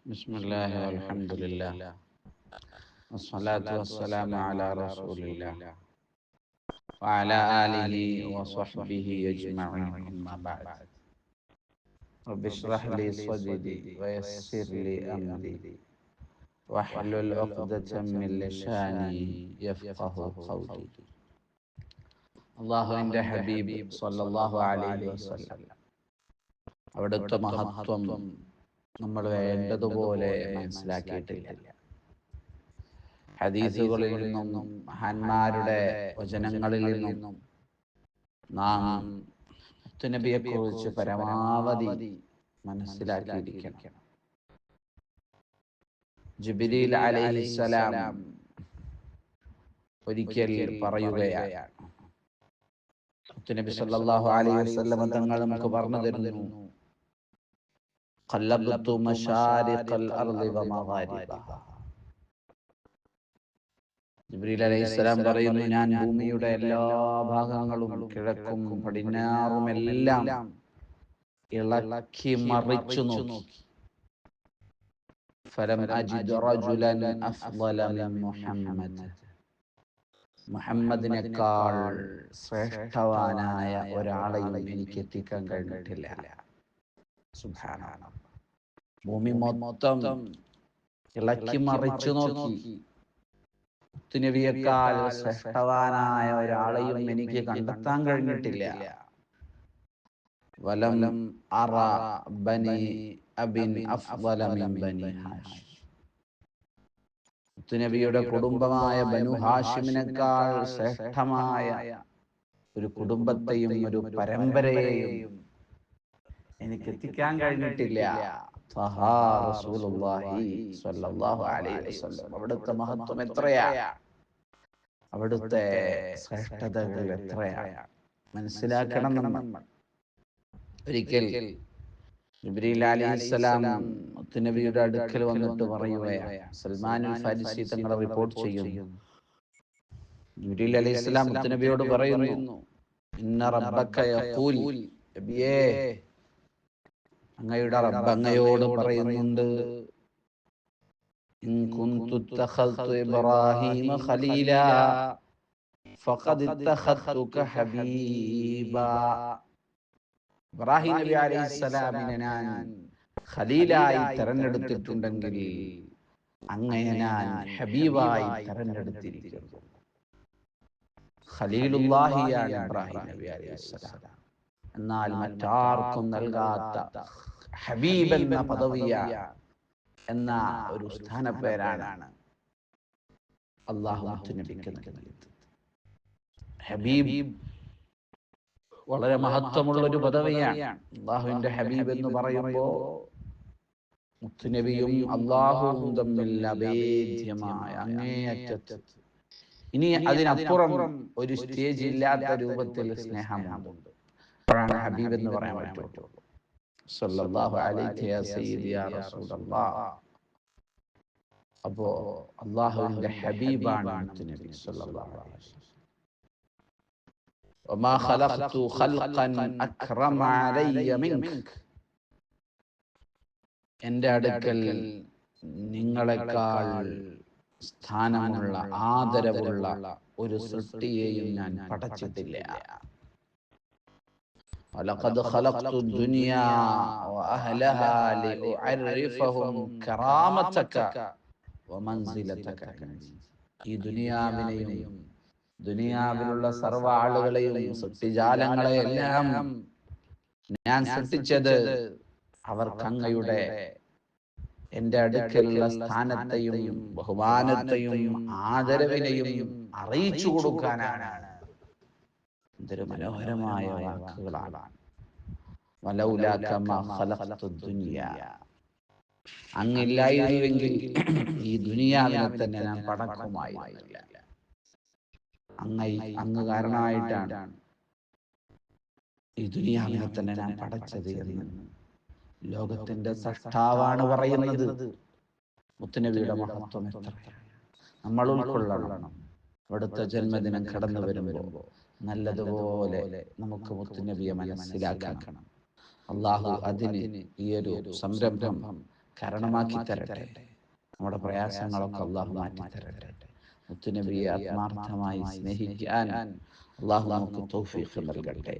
بسم الله والحمد لله والصلاة والسلام على رسول الله وعلى آله وصحبه أجمعين أما بعد رب اشرح لي صدري ويسر لي أمري واحلل عقدة من لساني يفقه قولي അള്ളാഹുവിൻ്റെ ഹബീബ് സ്വല്ലല്ലാഹു അലൈഹി വസല്ലം അവിടുത്തെ മഹത്വം നമ്മൾ വേണ്ടതുപോലെ മനസ്സിലാക്കിയിട്ടില്ല. ഹദീസുകളിൽ നിന്നും മഹാന്മാരുടെ വചനങ്ങളിൽ നിന്നും നാം മുത്തുനബിയെക്കുറിച്ച് പരമാവധി മനസ്സിലാക്കിയിരിക്കണം. ജിബ്രീൽ അലൈഹിസ്സലാം ഒരിക്കൽ പറയുകയാണ്, മുത്തുനബി സല്ലല്ലാഹു അലൈഹി വസല്ലം തങ്ങൾ നമുക്ക് പറഞ്ഞു തരുന്നു, ഖല്ലബ്തു മശാരിഖൽ അർളി വമഗാരിബഹാ. ജിബ്രീൽ അലൈഹിസ്സലാം പറയുന്നു, ഞാൻ ഭൂമിയുടെ എല്ലാ ഭാഗങ്ങളും കിഴക്കും പടിഞ്ഞാറും എല്ലാം ഇളക്കി മറിച്ചു നോക്കി. ഫലം അജിദ് റജുലൻ അഫ്ളല മിൻ മുഹമ്മദ്. മുഹമ്മദിനേക്കാൾ ശ്രേഷ്ഠവാനായ ഒരാളെയും എനിക്ക് എത്തിക്കാൻ കഴിഞ്ഞിട്ടില്ല. സുബ്ഹാനല്ലാഹ്. ഭൂമി മൊത്തം ഇളക്കി മറിച്ചു നോക്കി, മുത്തുനബിയേക്കാൾ ശ്രേഷ്ഠവാനായ ഒരാളെയും എനിക്ക് കണ്ടെത്താൻ കഴിഞ്ഞിട്ടില്ല. വലം അറ ബനി അബിൻ അഫ്ളല മിൻ ബനി ഹാഷിം. മുത്തുനബിയുടെ കുടുംബമായ ബനു ഹാഷിമിനേക്കാൾ ശ്രേഷ്ഠമായ ഒരു കുടുംബത്തെയും ഒരു പരമ്പരയെയും എനിക്ക് എത്തിക്കാൻ കഴിഞ്ഞിട്ടില്ല. റസൂലുള്ളാഹി സ്വല്ലല്ലാഹു അലൈഹി വസല്ലം. അവിടുത്തെ മഹത്വം എത്രയാ, അവിടുത്തെ ശ്രേഷ്ഠതകൾ എത്രയാണ് മനസ്സിലാക്കണം നമ്മൾ. ഒരിക്കൽ ജിബ്രീൽ അലൈഹിസ്സലാം മുത്തുനബിയുടെ അടുക്കൽ വന്നിട്ട് പറയുകയാണ്, സൽമാനുൽ ഫാരിസി തങ്ങൾ റിപ്പോർട്ട് ചെയ്യുന്നു, ജിബ്രീൽ അലൈഹിസ്സലാം മുത്തുനബിയോട് പറയുന്നു, ഇന്ന റബ്ബക യഖൂൽ, നബിയേ, അങ്ങയുടെ റബ്ബ് അങ്ങയോട് പറയുന്നുണ്ട്, ഇൻ കുന്തു ഇത്തഖൽതു ഇബ്രാഹീമ ഖലീലാ ഫഖദ് ഇത്തഖൽതുക ഹബീബാ. ഇബ്രാഹിം നബി അലൈഹിസ്സലാമിനെ ഞാൻ ഖലീലായി തെരഞ്ഞെടുത്തിട്ടുണ്ടെങ്കിൽ അങ്ങയെ ഞാൻ ഹബീബായി തെരഞ്ഞെടുത്തിരിക്കുന്നു. ഖലീലുല്ലാഹിയാണ് ഇബ്രാഹിം നബി അലൈഹിസ്സലാം. എന്നാൽ മറ്റാർക്കും നൽകാത്ത ഹബീബ് എന്ന പദവിയാണ്, എന്ന ഒരു സ്ഥാനപ്പേരാണ് അല്ലാഹു മുത്തുനബിക്ക് നൽകിയത്. ഹബീബ് വളരെ മഹത്വമുള്ള ഒരു പദവിയാണ്. അള്ളാഹുവിന്റെ ഹബീബ് എന്ന് പറയുമ്പോൾ മുത്തുനബിയും അള്ളാഹുവും തമ്മിൽ അഭേദ്യമായ അങ്ങേയറ്റത്ത്, ഇനി അതിനപ്പുറം ഒരു സ്റ്റേജ് ഇല്ലാത്ത രൂപത്തിൽ സ്നേഹമുണ്ട്. അപ്പോഴാണ് ഹബീബ് എന്ന് പറയാൻ പറ്റുള്ളൂ. സല്ലല്ലാഹു അലൈഹി യാ സയ്യിദി യാ റസൂലല്ലാഹ്. അപ്പോ അള്ളാഹുവിന്റെ ഹബീബാണ് മുത്തുനബി സല്ലല്ലാഹു അലൈഹി വസല്ലം. വമാ ഖലഖ്തു ഖൽഖൻ അക്റമ അലയ്യ മിൻക. എൻ്റെ അടുക്കൽ നിങ്ങളെക്കാൾ സ്ഥാനമുള്ള ആദരവുള്ള ഒരു സൃഷ്ടിയെയും ഞാൻ പടച്ചിട്ടില്ല. വലഖദ് ഖലഖ്തു ദുനിയാ വഅഹ്ലഹാ ലിഉഅരിഫഹും കറാമതക വമൻസിലതക. ഈ ദുനിയാവിനെയും ദുനിയാവിലുള്ള സർവ്വ ആളുകളെയും സൃഷ്ടിജാലങ്ങളെയെല്ലാം ഞാൻ സൃഷ്ടിച്ചത് അവർക്ക് അങ്ങയുടെ എൻ്റെ അടുക്കലുള്ള സ്ഥാനത്തെയും ബഹുമാനത്തെയും ആദരവിനെയും അറിയിച്ചു കൊടുക്കാനാണ്. എന്തൊരു മനോഹരമായ വാക്കുകളാണ്. വലൗലാക മാ ഖലഖ്തു ദുനിയാ. അങ്ങില്ലായിരുന്നുവെങ്കിൽ ഈ ദുനിയാവിനെ തന്നെ ഞാൻ പടക്കുമായിരുന്നില്ല. അങ്ങ് കാരണമായിട്ടാണ് ഈ ദുനിയാവിനെ തന്നെ ഞാൻ പടച്ചത് എന്ന് ലോകത്തിന്റെ സൃഷ്ടാവാണ് പറയുന്നത്. മുത്തുനബിയുടെ മഹത്വം എത്രയാണ് നമ്മൾ ഉൾക്കൊള്ളണം. അവിടുത്തെ ജന്മദിനം കടന്നു വരുമ്പോൾ നല്ലതുപോലെ നമുക്ക് മുത്തുനബിയെ മനസ്സിലാക്കണം. അള്ളാഹു അതിന് ഈ ഒരു സംരംഭം കാരണമാക്കി തരട്ടെ. നമ്മുടെ പ്രയാസങ്ങളൊക്കെ അള്ളാഹു മാറ്റിത്തരട്ടെ. മുത്തുനബിയെ ആത്മാർത്ഥമായി സ്നേഹിക്കാൻ അള്ളാഹു നമുക്ക് തൗഫീഖ് നൽകട്ടെ.